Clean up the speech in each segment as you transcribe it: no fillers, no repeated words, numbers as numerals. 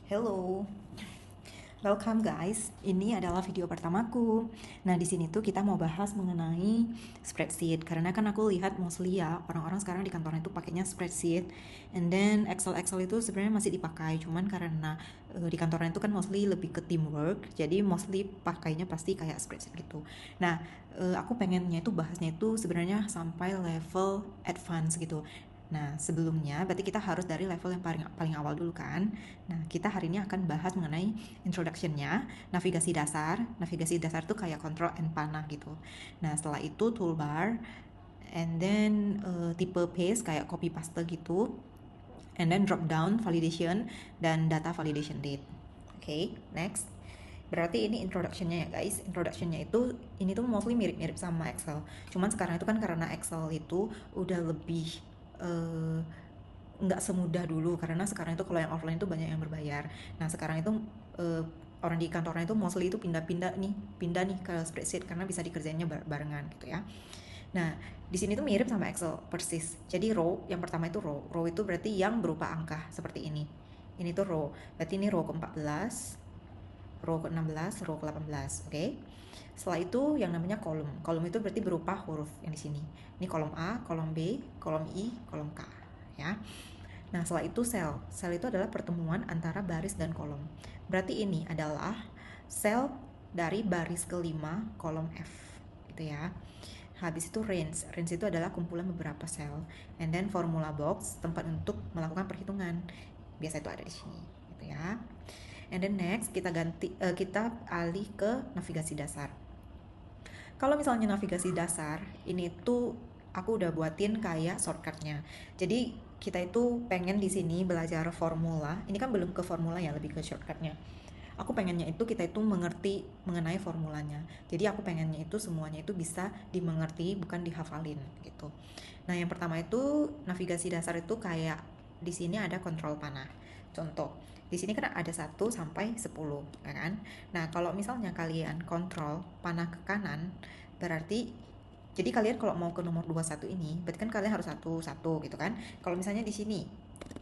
Hello, welcome guys. Ini adalah video pertamaku. Nah, di sini tuh kita mau bahas mengenai spreadsheet karena kan aku lihat mostly ya orang-orang sekarang di kantornya itu pakainya spreadsheet. And then Excel itu sebenarnya masih dipakai, cuman karena di kantornya itu kan mostly lebih ke teamwork, jadi mostly pakainya pasti kayak spreadsheet gitu. Nah, aku pengennya itu bahasnya itu sebenarnya sampai level advance gitu. Nah, sebelumnya berarti kita harus dari level yang paling paling awal dulu kan. Nah, kita hari ini akan bahas mengenai introduction-nya, navigasi dasar. Navigasi dasar tuh kayak control and panah gitu. Nah, setelah itu toolbar, and then tipe paste kayak copy paste gitu. And then drop down validation dan data validation date. Oke, next. Berarti ini introduction-nya ya guys. Introduction-nya itu ini tuh mostly mirip-mirip sama Excel. Cuman sekarang itu kan karena Excel itu udah lebih eh, nggak semudah dulu karena sekarang itu kalau yang offline itu banyak yang berbayar. Nah, sekarang itu eh, orang di kantornya itu mostly itu pindah nih ke spreadsheet karena bisa dikerjainnya barengan gitu ya. Nah, di sini tuh mirip sama Excel persis. Jadi row yang pertama itu row. Row itu berarti yang berupa angka seperti ini. Ini tuh row. Berarti ini row ke-14, row ke-16, row ke-18, oke? Setelah itu yang namanya kolom. Kolom itu berarti berupa huruf yang di sini. Ini kolom A, kolom B, kolom I, kolom K, ya. Nah, setelah itu sel. Sel itu adalah pertemuan antara baris dan kolom. Berarti ini adalah sel dari baris kelima kolom F, gitu ya. Habis itu range. Range itu adalah kumpulan beberapa sel. And then formula box, tempat untuk melakukan perhitungan. Biasa itu ada di sini, gitu ya. And then next kita alih ke navigasi dasar. Kalau misalnya navigasi dasar, ini tuh aku udah buatin kayak shortcutnya. Jadi kita itu pengen di sini belajar formula. Ini kan belum ke formula ya, lebih ke shortcutnya. Aku pengennya itu kita itu mengerti mengenai formulanya. Jadi aku pengennya itu semuanya itu bisa dimengerti, bukan dihafalin gitu. Nah, yang pertama itu navigasi dasar itu kayak di sini ada kontrol panah. Contoh, di sini kan ada 1 sampai 10, ya kan? Nah, kalau misalnya kalian kontrol panah ke kanan, berarti jadi kalian kalau mau ke nomor 21 ini, berarti kan kalian harus satu gitu kan? Kalau misalnya di sini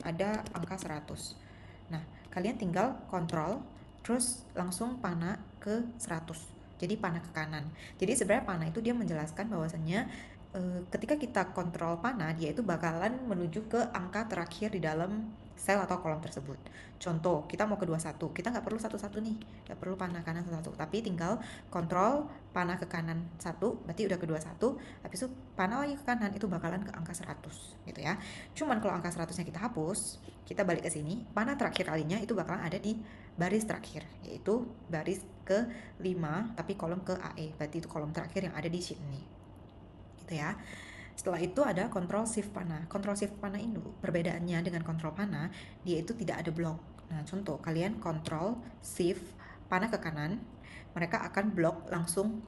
ada angka 100. Nah, kalian tinggal kontrol terus langsung panah ke 100. Jadi panah ke kanan. Jadi sebenarnya panah itu dia menjelaskan bahwasannya ketika kita kontrol panah, dia itu bakalan menuju ke angka terakhir di dalam sel atau kolom tersebut. Contoh, kita mau ke 21, kita nggak perlu satu-satu nih, nggak perlu panah kanan satu, tapi tinggal kontrol panah ke kanan satu, berarti udah ke 21, habis itu panah lagi ke kanan, itu bakalan ke angka 100 gitu ya. Cuman kalau angka 100-nya kita hapus, kita balik ke sini, panah terakhir kalinya itu bakalan ada di baris terakhir, yaitu baris ke 5 tapi kolom ke AE, berarti itu kolom terakhir yang ada di sheet ini gitu ya. Setelah itu ada kontrol shift panah. Kontrol shift panah itu perbedaannya dengan kontrol panah, dia itu tidak ada blok. Nah, contoh kalian kontrol shift panah ke kanan, mereka akan blok langsung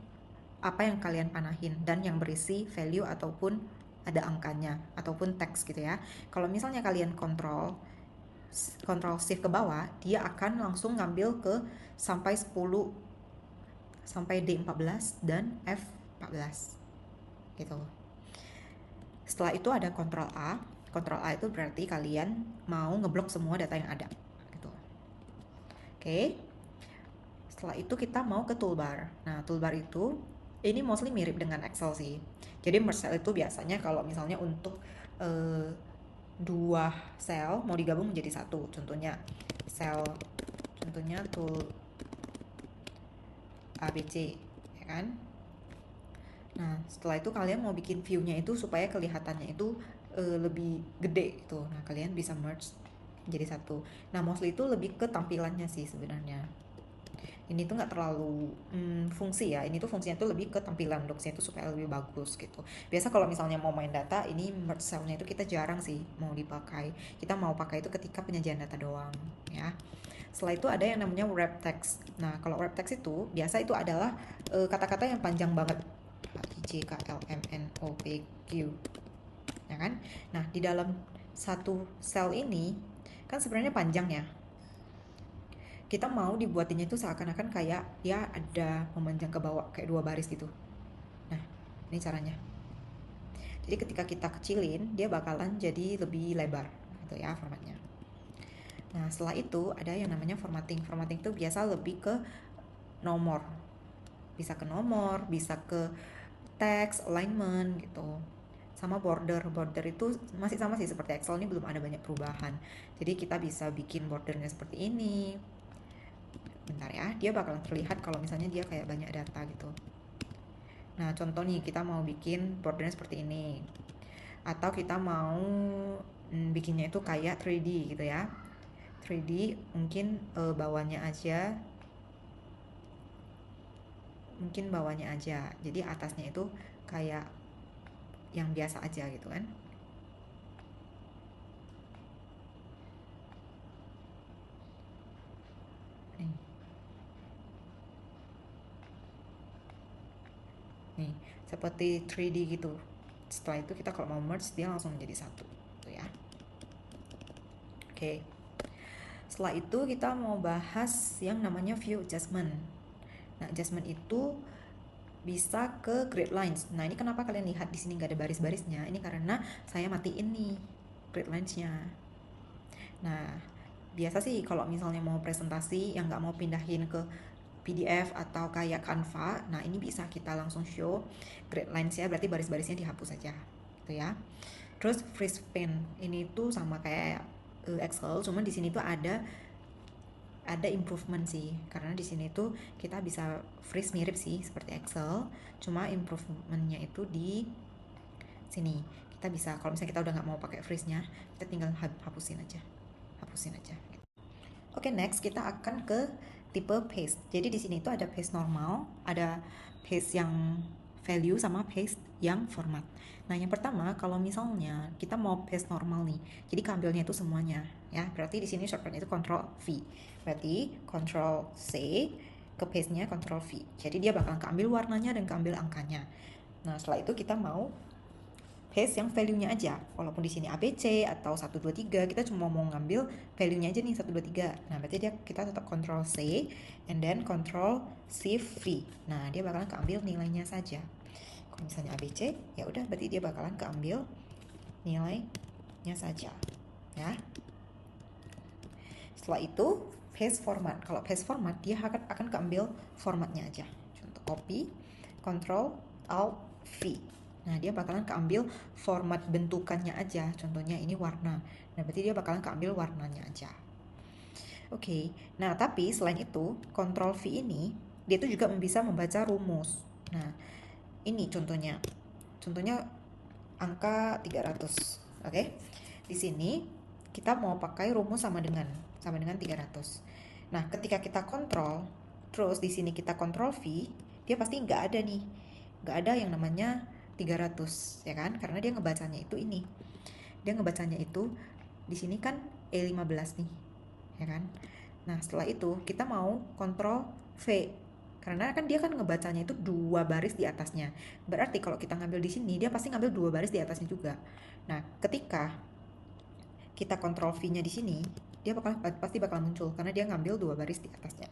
apa yang kalian panahin dan yang berisi value ataupun ada angkanya ataupun teks gitu ya. Kalau misalnya kalian kontrol shift ke bawah, dia akan langsung ngambil ke sampai 10 sampai D14 dan F14 gitu. Setelah itu ada kontrol A. Kontrol A itu berarti kalian mau ngeblok semua data yang ada gitu. Oke. Setelah itu kita mau ke toolbar. Nah, toolbar itu ini mostly mirip dengan Excel sih. Jadi merge cell itu biasanya kalau misalnya untuk eh, dua sel mau digabung menjadi satu. Contohnya tool ABC, ya kan? Nah, setelah itu kalian mau bikin view-nya itu supaya kelihatannya itu lebih gede gitu. Nah, kalian bisa merge jadi satu. Nah, mostly itu lebih ke tampilannya sih sebenarnya. Ini tuh nggak terlalu fungsi ya. Ini tuh fungsinya tuh lebih ke tampilan docsnya itu supaya lebih bagus gitu. Biasa kalau misalnya mau main data, ini merge cell-nya itu kita jarang sih mau dipakai. Kita mau pakai itu ketika penyajian data doang ya. Setelah itu ada yang namanya wrap text. Nah, kalau wrap text itu biasa itu adalah kata-kata yang panjang banget. H I J K L M N O P Q, ya kan? Nah, di dalam satu sel ini kan sebenarnya panjang ya. Kita mau dibuatinnya itu seakan-akan kayak dia ada memanjang ke bawah kayak dua baris gitu. Nah, ini caranya. Jadi ketika kita kecilin, dia bakalan jadi lebih lebar gitu ya formatnya. Nah, setelah itu ada yang namanya formatting. Formatting itu biasa lebih ke nomor. Bisa ke nomor, bisa ke text, alignment gitu. Sama border. Border itu masih sama sih seperti Excel, ini belum ada banyak perubahan. Jadi kita bisa bikin bordernya seperti ini. Bentar ya, dia bakalan terlihat kalau misalnya dia kayak banyak data gitu. Nah, contoh nih kita mau bikin bordernya seperti ini. Atau kita mau bikinnya itu kayak 3D gitu ya. 3D mungkin bawahnya aja, jadi atasnya itu kayak yang biasa aja gitu kan. nih nih seperti 3D gitu. Setelah itu kita kalau mau merge dia langsung menjadi satu tuh ya. Oke, setelah itu kita mau bahas yang namanya view adjustment. Nah, adjustment itu bisa ke grid lines. Nah, ini kenapa kalian lihat di sini nggak ada baris-barisnya? Ini karena saya matiin nih grid lines-nya. Nah, biasa sih kalau misalnya mau presentasi yang nggak mau pindahin ke PDF atau kayak Canva, nah ini bisa kita langsung show grid lines ya, berarti baris-barisnya dihapus saja gitu ya. Terus freeze paint ini tuh sama kayak Excel, cuman di sini tuh ada improvement sih, karena di sini tuh kita bisa freeze mirip sih seperti Excel, cuma improvementnya itu di sini. Kita bisa kalau misalnya kita udah nggak mau pakai freeze-nya, kita tinggal hapusin aja. Oke, next kita akan ke tipe paste. Jadi di sini itu ada paste normal, ada paste yang value sama paste yang format. Nah, yang pertama kalau misalnya kita mau paste normal nih, jadi keambilnya itu semuanya ya. Berarti di sini shortcutnya itu Ctrl V. Berarti Ctrl C, ke paste-nya Ctrl V. Jadi dia bakal keambil warnanya dan keambil angkanya. Nah, setelah itu kita mau paste yang value-nya aja. Walaupun di sini ABC atau 1 2 3, kita cuma mau ngambil value-nya aja nih 1 2 3. Nah, berarti kita tetap Ctrl C and then Ctrl Shift V. Nah, dia bakalan keambil nilainya saja. Kalau misalnya ABC, ya udah berarti dia bakalan keambil nilainya saja. Ya. Setelah itu paste format. Kalau paste format dia akan keambil formatnya aja. Contoh copy, Ctrl Alt V. Nah, dia bakalan keambil format bentukannya aja. Contohnya ini warna. Nah, berarti dia bakalan keambil warnanya aja. Oke. Nah, tapi selain itu, Ctrl V ini dia tuh juga bisa membaca rumus. Nah, ini contohnya. Contohnya angka 300. Oke. Di sini kita mau pakai rumus sama dengan 300. Nah, ketika kita kontrol, terus di sini kita Ctrl V, dia pasti nggak ada nih. Nggak ada yang namanya 300 ya kan, karena dia ngebacanya itu ini, dia ngebacanya itu di sini kan E15 nih ya kan. Nah, setelah itu kita mau Ctrl V, karena kan dia kan ngebacanya itu 2 baris di atasnya, berarti kalau kita ngambil di sini dia pasti ngambil 2 baris di atasnya juga. Nah, ketika kita Ctrl V nya di sini, dia pasti bakal muncul karena dia ngambil 2 baris di atasnya.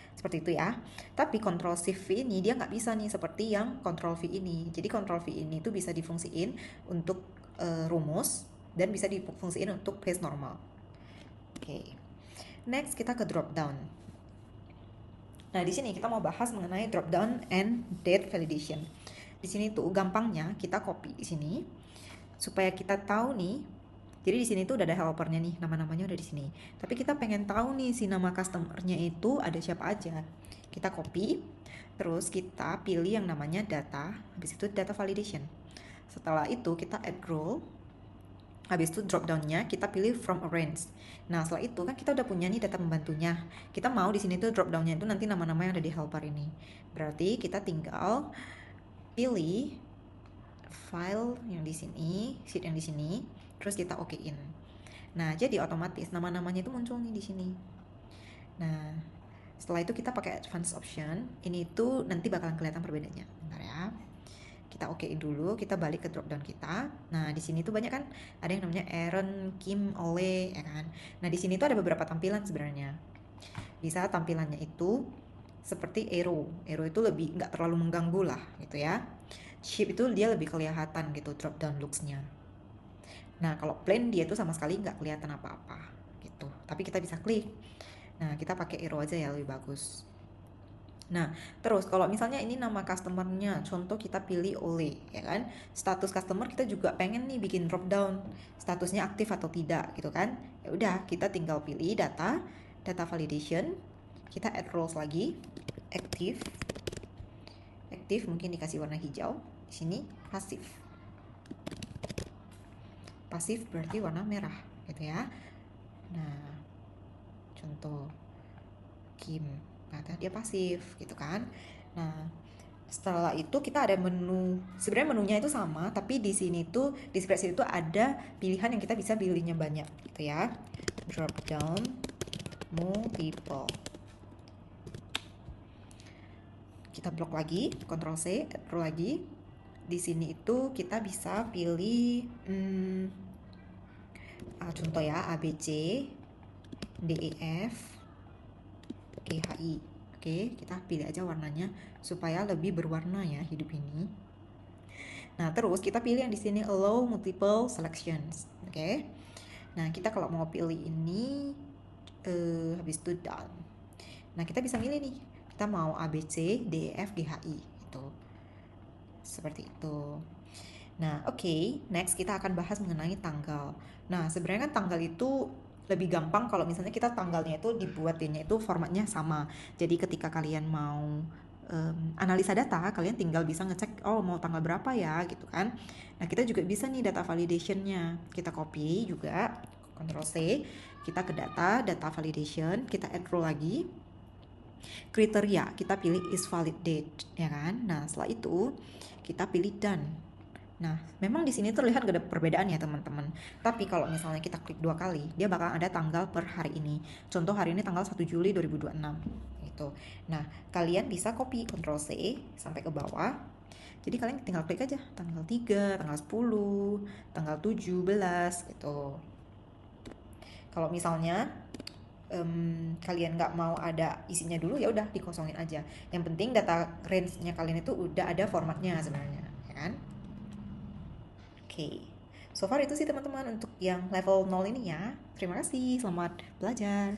Seperti itu ya. Tapi Ctrl Shift V ini dia nggak bisa nih seperti yang Ctrl V ini. Jadi Ctrl V ini tuh bisa difungsiin untuk rumus dan bisa difungsiin untuk paste normal. Oke. Next kita ke drop down. Nah, di sini kita mau bahas mengenai drop down and date validation. Di sini tuh gampangnya kita copy di sini supaya kita tahu nih. Jadi di sini tuh udah ada helpernya nih, nama-namanya udah di sini. Tapi kita pengen tahu nih si nama customernya itu ada siapa aja. Kita copy, terus kita pilih yang namanya data, habis itu data validation. Setelah itu kita add role, habis itu drop down-nya kita pilih from arrange. Nah, setelah itu kan kita udah punya nih data pembantunya. Kita mau di sini tuh drop down-nya itu nanti nama-nama yang ada di helper ini. Berarti kita tinggal pilih file yang di sini, sheet yang di sini, terus kita okein. Nah, jadi otomatis nama-namanya itu muncul nih di sini. Nah, setelah itu kita pakai advanced option. Ini tuh nanti bakalan kelihatan perbedaannya. Bentar ya. Kita okein dulu, kita balik ke drop down kita. Nah, di sini tuh banyak kan ada yang namanya Aaron, Kim, Ole, ya kan. Nah, di sini tuh ada beberapa tampilan sebenarnya. Bisa tampilannya itu seperti arrow. Arrow itu lebih nggak terlalu mengganggu lah gitu ya. Shape itu dia lebih kelihatan gitu drop down looks-nya. Nah, kalau plain dia tuh sama sekali nggak kelihatan apa-apa gitu. tapi kita bisa klik. Nah, kita pakai arrow aja ya, lebih bagus. Nah, terus kalau misalnya ini nama customernya, contoh kita pilih Ole, ya kan? Status customer kita juga pengen nih bikin drop down, statusnya aktif atau tidak, gitu kan? Ya udah, kita tinggal pilih data validation, kita add roles lagi, active, mungkin dikasih warna hijau, di sini pasif. Pasif berarti warna merah, gitu ya. Nah, contoh Kim, kata dia pasif gitu kan. Nah, setelah itu kita ada menu, sebenarnya menunya itu sama, tapi di sini tuh di spreadsheet itu ada pilihan yang kita bisa pilihnya banyak gitu ya. Drop down multiple. Kita blok lagi, Ctrl C, Ctrl lagi. Di sini itu kita bisa pilih contoh ya, ABC, DEF, GHI. Oke, kita pilih aja warnanya supaya lebih berwarna ya hidup ini. Nah, terus kita pilih yang di sini allow multiple selections. Oke. Nah, kita kalau mau pilih ini habis itu done. Nah, kita bisa milih nih. Kita mau ABC, DEF, GHI gitu. Seperti itu. Nah, oke, next kita akan bahas mengenai tanggal. Nah, sebenarnya kan tanggal itu lebih gampang kalau misalnya kita tanggalnya itu dibuatinnya itu formatnya sama. Jadi ketika kalian mau analisa data, kalian tinggal bisa ngecek, oh mau tanggal berapa ya gitu kan. Nah, kita juga bisa nih data validationnya. Kita copy juga, Ctrl C, kita ke data validation, kita add row lagi. Kriteria, kita pilih is valid date, ya kan. Nah, setelah itu kita pilih done. Nah, memang di sini terlihat gak ada perbedaan ya teman-teman. Tapi kalau misalnya kita klik 2 kali, dia bakal ada tanggal per hari ini. Contoh hari ini tanggal 1 Juli 2026. Gitu. Nah, kalian bisa copy Ctrl C sampai ke bawah. Jadi kalian tinggal klik aja tanggal 3, tanggal 10, tanggal 17 gitu. Kalau misalnya kalian nggak mau ada isinya dulu, ya udah dikosongin aja. Yang penting data range-nya kalian itu udah ada formatnya sebenarnya, ya kan? Oke, so far itu sih teman-teman untuk yang level 0 ini ya. Terima kasih, selamat belajar.